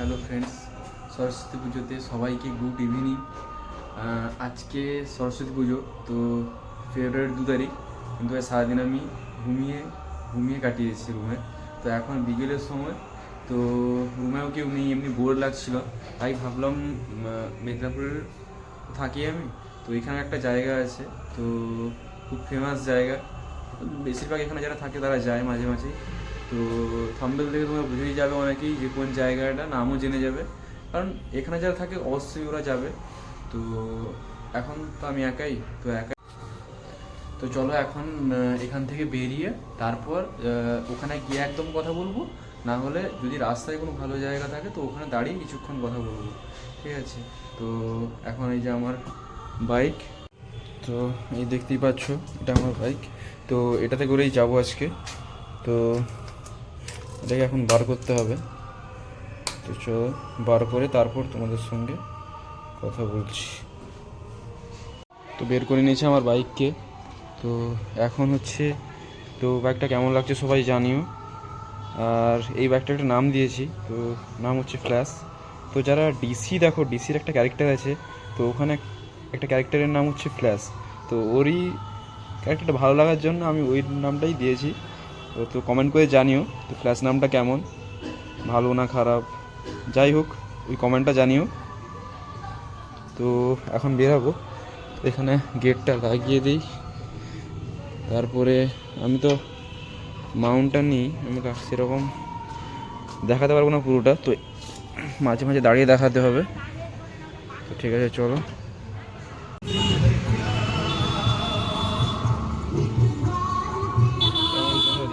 Hello friends, Saraswati পুজোতে সবাইকে good evening. আজকে সরস্বতী পুজো, তো ফেব্রুয়ারির 2 তারিখ, কিন্তু সারাদিন আমি ঘুমিয়ে কাটিয়েছি রুমে। তো এখন বিকেলের সময়, তো রুমেও কেউ নেই, এমনি বোর লাগছিল, তাই ভাবলাম মেদিনীপুরের থাকি আমি, তো এখানে একটা জায়গা আছে, তো খুব ফেমাস জায়গা, বেশিরভাগ এখানে যারা থাকে তারা যায় মাঝে মাঝে। তো থাম্বনেল থেকে তোমরা বুঝেই যাবে অনেকেই যে কোন জায়গাটা, নামও জেনে যাবে, কারণ এখানে যারা থাকে অবশ্যই ওরা যাবে। তো এখন তো আমি একাই, তো চলো এখন এখান থেকে বেরিয়ে তারপর ওখানে গিয়ে একদম কথা বলবো, না হলে যদি রাস্তায় কোনো ভালো জায়গা থাকে তো ওখানে দাঁড়িয়ে কিছুক্ষণ কথা বলবো, ঠিক আছে? তো এখন এই যে আমার বাইক, তো এই দেখতেই পাচ্ছ, এটা আমার বাইক। তো এটাতে করেই যাবো আজকে। তো এটাকে এখন বার করতে হবে, তো চলো বার করে তারপর তোমাদের সঙ্গে কথা বলছি। তো বের করে নিয়েছে আমার বাইককে। তো এখন হচ্ছে, তো বাইকটা কেমন লাগছে সবাই জানিও। আর এই বাইকটা একটা নাম দিয়েছি, তো নাম হচ্ছে ফ্ল্যাশ। তো যারা ডিসি দেখো, ডিসির একটা ক্যারেক্টার আছে, তো ওখানে একটা ক্যারেক্টারের নাম হচ্ছে ফ্ল্যাশ। তো ওরই ক্যারেক্টারটা ভালো লাগার জন্য আমি ওই নামটাই দিয়েছি। তো কমেন্ট করে জানিও তো ফ্ল্যাশ নামটা কেমন, ভালো না খারাপ, যাই হোক ওই কমেন্টটা জানিও। তো এখন বেরাবো, এখানে গেটটা লাগিয়ে দিই। তারপরে আমি তো মাউন্টটা আমি সেরকম দেখাতে পারবো না পুরোটা, তো মাঝে মাঝে দাঁড়িয়ে দেখাতে হবে। তো ঠিক আছে, চলো।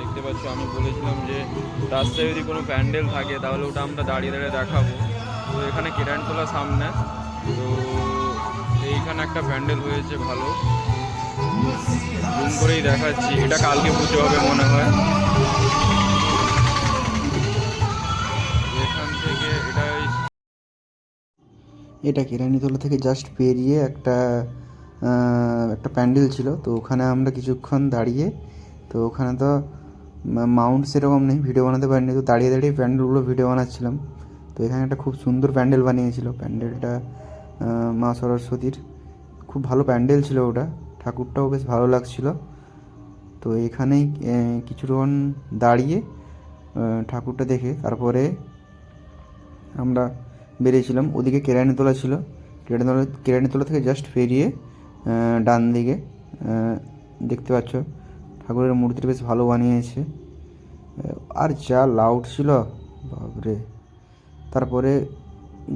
দেখতে পাচ্ছ, আমি বলেছিলাম যে রাস্তায় যদি কোনো প্যান্ডেল থাকে তাহলে ওটা আমরা দাঁড়িয়ে দাঁড়িয়ে দেখাবো। তো এখানে কেরানতলা সামনে, তো এইখানে একটা প্যান্ডেল হয়েছে ভালো, জুম করেই দেখাচ্ছি। এটা কালকে পুজো হবে মনে হয়। এখান থেকে এটা কেরানীতলা থেকে জাস্ট বেরিয়ে একটা প্যান্ডেল ছিল, তো ওখানে আমরা কিছুক্ষণ দাঁড়িয়ে, তো ওখানে তো মাউন্ট সেরকম নেই, ভিডিও বানাতে পারিনি, তো দাঁড়িয়ে দাঁড়িয়ে প্যান্ডেলগুলো ভিডিও বানাচ্ছিলাম। তো এখানে একটা খুব সুন্দর প্যান্ডেল বানিয়েছিল, প্যান্ডেলটা মা সরস্বতীর, খুব ভালো প্যান্ডেল ছিল ওটা, ঠাকুরটাও বেশ ভালো লাগছিল। তো এখানেই কিছুক্ষণ দাঁড়িয়ে ঠাকুরটা দেখে তারপরে আমরা বেরিয়েছিলাম। ওদিকে কেরানীতলা ছিল, কেরানীতলা থেকে জাস্ট বেরিয়ে ডান দিকে দেখতে পাচ্ছ ঠাকুরের মূর্তিটা বেশ ভালো বানিয়েছে, আর যা লাউড ছিল বাপরে। তারপরে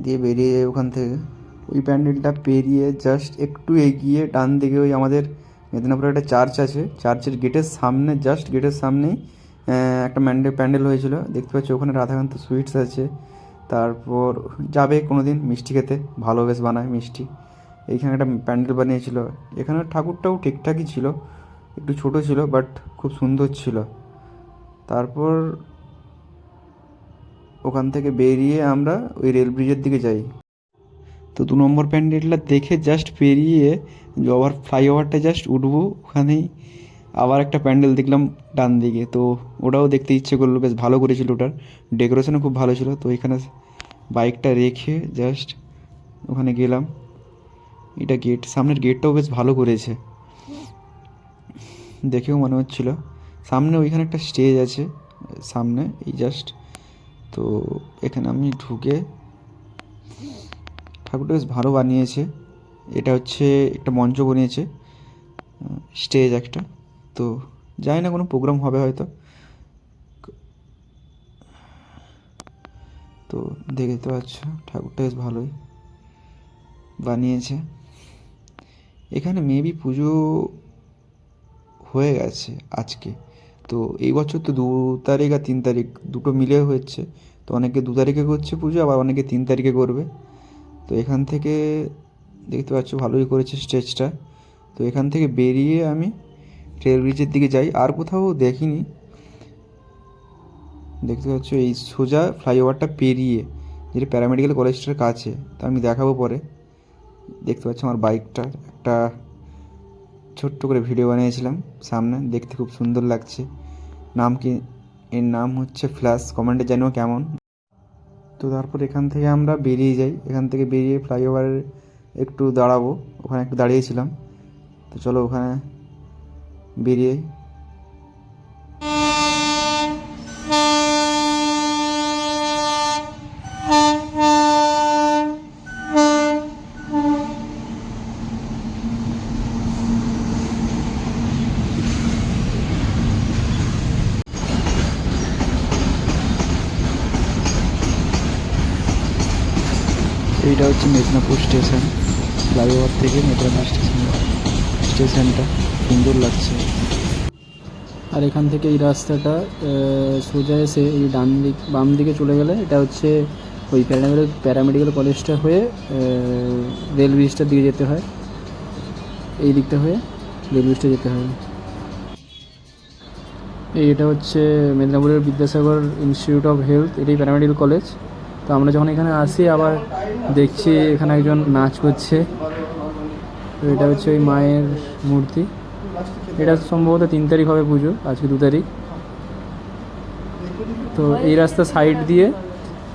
দিয়ে বেরিয়ে ওখান থেকে ওই প্যান্ডেলটা পেরিয়ে জাস্ট একটু এগিয়ে ডান দিকে ওই আমাদের মেদিনীপুরে একটা চার্চ আছে, চার্চের গেটের সামনে, জাস্ট গেটের সামনেই একটা প্যান্ডেল হয়েছিল, দেখতে পাচ্ছি। ওখানে রাধাকান্ত সুইটস আছে। তারপর যাবে কোনো দিন মিষ্টি খেতে, ভালো বেশ বানায় মিষ্টি। এইখানে একটা প্যান্ডেল বানিয়েছিল, এখানে ঠাকুরটাও ঠিকঠাকই ছিল, একটু ছোট ছিল বাট খুব সুন্দর ছিল। তারপর ওখান থেকে বেরিয়ে আমরা ওই রেল ব্রিজের দিকে যাই। তো 2 নম্বর প্যান্ডেলটা দেখে জাস্ট পেরিয়ে ফ্লাইওভারটা জাস্ট উঠবো, ওখানেই আবার একটা প্যান্ডেল দেখলাম ডান দিকে, তো ওটাও দেখতে ইচ্ছে করলো, বেশ ভালো করেছিল, ওটার ডেকোরেশনও খুব ভালো ছিল। তো এখানে বাইকটা রেখে জাস্ট ওখানে গেলাম। এটা সামনের গেটটাও বেশ ভালো করেছে, দেখেও মনে হচ্ছিল। সামনে ওইখানে একটা স্টেজ আছে সামনে, এই জাস্ট। তো এখানে আমি ঢুকে, ঠাকুরটা বেশ ভালো বানিয়েছে। এটা হচ্ছে একটা মঞ্চ বানিয়েছে, স্টেজ একটা। তো জানি না কোনো প্রোগ্রাম হবে হয়তো। তো দেখতে পাচ্ছ ঠাকুরটা বেশ ভালোই বানিয়েছে। এখানে মেবি পুজো হয়ে গেছে আজকে। তো এই বছর তো 2 তারিখ আর 3 তারিখ দুটো মিলে হচ্ছে, তো অনেকে 2 তারিখে করছে পুজো, আবার অনেকে 3 তারিখে করবে। তো এখান থেকে দেখতে পাচ্ছ ভালোই করেছে স্টেজটা। তো এখান থেকে বেরিয়ে আমি রেল ব্রিজের দিকে যাই, আর কোথাও দেখিনি। দেখতে পাচ্ছ এই সোজা ফ্লাইওভারটা পেরিয়ে, যেটা প্যারামেডিক্যাল কলেজটার কাছে, তো আমি দেখাবো পরে। দেখতে পাচ্ছ আমার বাইকটা একটা ছোট্ট করে ভিডিও বানিয়েছিলাম সামনে, দেখতে খুব সুন্দর লাগছে। নাম কি, এর নাম হচ্ছে ফ্ল্যাশ, কমেন্টে জানিও কেমন। তো তারপর এখান থেকে আমরা বেরিয়ে যাই, এখান থেকে বেরিয়ে ফ্লাইওভারে একটু দাঁড়াবো, ওখানে একটু দাঁড়িয়েছিলাম। তো চলো ওখানে বেরিয়ে এইটা হচ্ছে মেদিনীপুর স্টেশন, ফ্লাইওভার থেকে মেদিনীপুর স্টেশনটা সুন্দর লাগছে। আর এখান থেকে এই রাস্তাটা সোজা এসে এই বাম দিকে চলে গেলে এটা হচ্ছে ওই প্যারামেডিক্যাল কলেজটা হয়ে রেল ব্রিজটার দিকে যেতে হয়, এই দিকটা হয়ে রেল ব্রিজটা যেতে হয়। এটা হচ্ছে মেদিনীপুরের বিদ্যাসাগর ইনস্টিটিউট অফ হেলথ, এটাই প্যারামেডিক্যাল কলেজ। তো আমরা যখন এখানে আসি আবার দেখছি এখানে একজন নাচ করছে। তো এটা হচ্ছে ওই মায়ের মূর্তি। এটা সম্ভবত 3 তারিখ হবে পুজো, আজকে 2 তারিখ। তো এই রাস্তা সাইড দিয়ে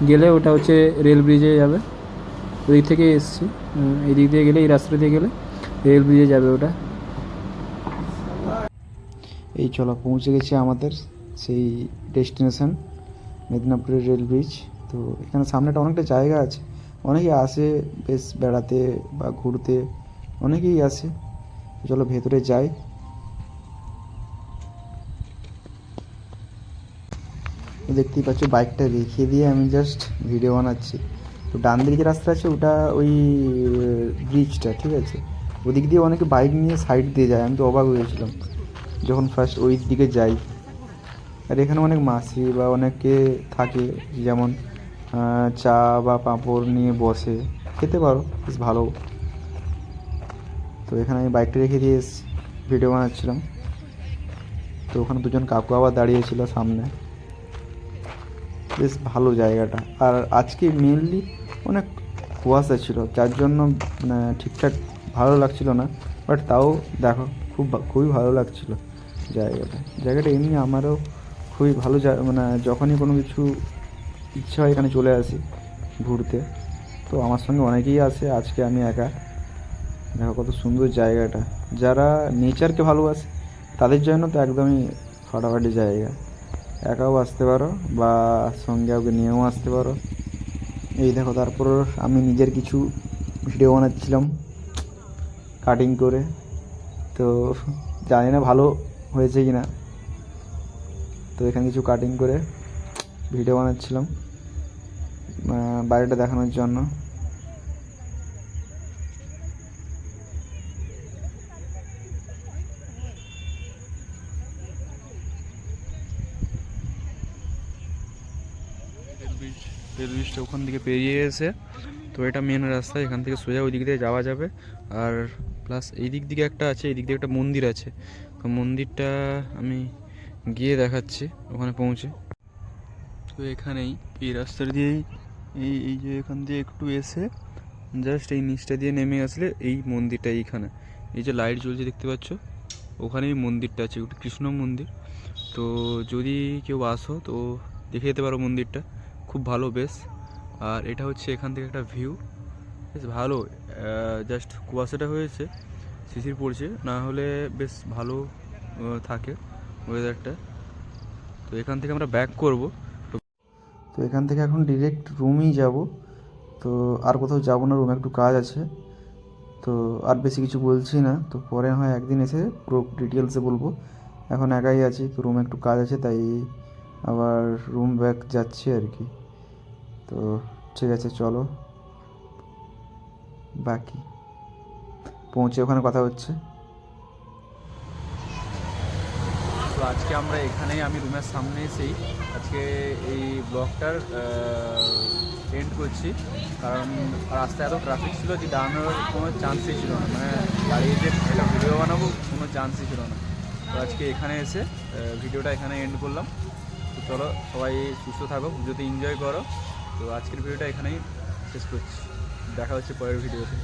গেলে ওটা হচ্ছে রেল ব্রিজে যাবে, ওই দিক থেকে এসছি। এই দিক দিয়ে গেলে, এই রাস্তা দিয়ে গেলে রেল ব্রিজে যাবে ওটা। এই চলো পৌঁছে গেছি আমাদের সেই ডেস্টিনেশন, মেদিনীপুরের রেল ব্রিজ। তো এখানে সামনেটা অনেকটা জায়গা আছে, অনেকেই আসে বেশ বেড়াতে বা ঘুরতে, অনেকেই আসে। চলো ভেতরে যাই। দেখতেই পাচ্ছ বাইকটা রেখে দিয়ে আমি জাস্ট ভিডিও বানাচ্ছি। তো ডান দিকে যে রাস্তা আছে ওটা ওই ব্রিজটা, ঠিক আছে। ওদিক দিয়ে অনেকে বাইক নিয়ে সাইড দিয়ে যায়, আমি তো অবাক হয়েছিলাম যখন ফার্স্ট ওই দিকে যাই। আর এখানে অনেক মাসি বা অনেকে থাকে, যেমন চা বা পাঁপড় নিয়ে বসে, খেতে পারো, বেশ ভালো। তো এখানে আমি বাইকটা রেখে দিয়ে ভিডিও বানাচ্ছিলাম। তো ওখানে দুজন কাকু আবার দাঁড়িয়েছিল সামনে, বেশ ভালো জায়গাটা। আর আজকে মেনলি অনেক কুয়াশা ছিল, যার জন্য ঠিকঠাক ভালো লাগছিল না, বাট তাও দেখো খুবই ভালো লাগছিল জায়গাটা এমনি আমারও খুবই ভালো। যখনই কোনো কিছু ইচ্ছা হয় এখানে চলে আসি ঘুরতে। তো আমার সঙ্গে অনেকেই আসে, আজকে আমি একা। দেখো কত সুন্দর জায়গাটা, যারা নেচারকে ভালোবাসে তাদের জন্য তো একদমই ফাটাফাটি জায়গা। একাও আসতে পারো বা সঙ্গে কাউকে নিয়েও আসতে পারো। এই দেখো, তারপর আমি নিজের কিছু ভিডিও বানাচ্ছিলাম কাটিং করে। তো জানি না ভালো হয়েছে কি না, তো এখানে কিছু কাটিং করে ভিডিও বানাচ্ছিলাম বাইরেটা দেখানোর জন্য। রেল ব্রিজটা ওখান থেকে পেরিয়ে এসে, তো এটা মেন রাস্তা, এখান থেকে সোজা ওই দিক দিয়ে যাওয়া যাবে। আর প্লাস এই দিক দিকে একটা আছে, এই দিক দিয়ে একটা মন্দির আছে। তো মন্দিরটা আমি গিয়ে দেখাচ্ছি ওখানে পৌঁছে। তো এখানেই এই রাস্তা দিয়েই এই যে এখান দিয়ে একটু এসে জাস্ট এই নিচটা দিয়ে নেমে আসলে এই মন্দিরটা, এইখানে এই যে লাইট জ্বলছে দেখতে পাচ্ছ, ওখানেই মন্দিরটা আছে, একটু কৃষ্ণ মন্দির। তো যদি কেউ আসো তো দেখে যেতে পারো মন্দিরটা, খুব ভালো বেশ। আর এটা হচ্ছে এখান থেকে একটা ভিউ, বেশ ভালো। জাস্ট কুয়াশাটা হয়েছে, শিশির পড়ছে, না হলে বেশ ভালো থাকে ওয়েদারটা। তো এখান থেকে আমরা ব্যাক করব। তো এখান থেকে এখন ডিরেক্ট রুমই যাব। তো আর কোথাও যাব না, রুমে একটু কাজ আছে। তো আর বেশি কিছু বলছি না, তো পরে হয় একদিন এসে পুরো ডিটেলসে বলবো। এখন একাই আছি, তো রুমে একটু কাজ আছে, তাই আবার রুম ব্যাক যাচ্ছি আর কি। তো ঠিক আছে, চলো বাকি পৌঁছে ওখানে কথা হচ্ছে। তো আজকে আমরা এখানেই, আমি রুমের সামনে এসেই আজকে এই ব্লগটার এন্ড করছি, কারণ রাস্তায় এত ট্রাফিক ছিল যে দাঁড়ানোর কোনো চান্সই ছিল না, মানে দাঁড়িয়ে যে একটা ভিডিও বানাবো কোনো চান্সই ছিল না। তো আজকে এখানে এসে ভিডিওটা এখানে এন্ড করলাম। তো চলো সবাই সুস্থ থাকো, পুজোতে এনজয় করো। তো আজকের ভিডিওটা এখানেই শেষ করছি, দেখা হচ্ছে পরের ভিডিওতে।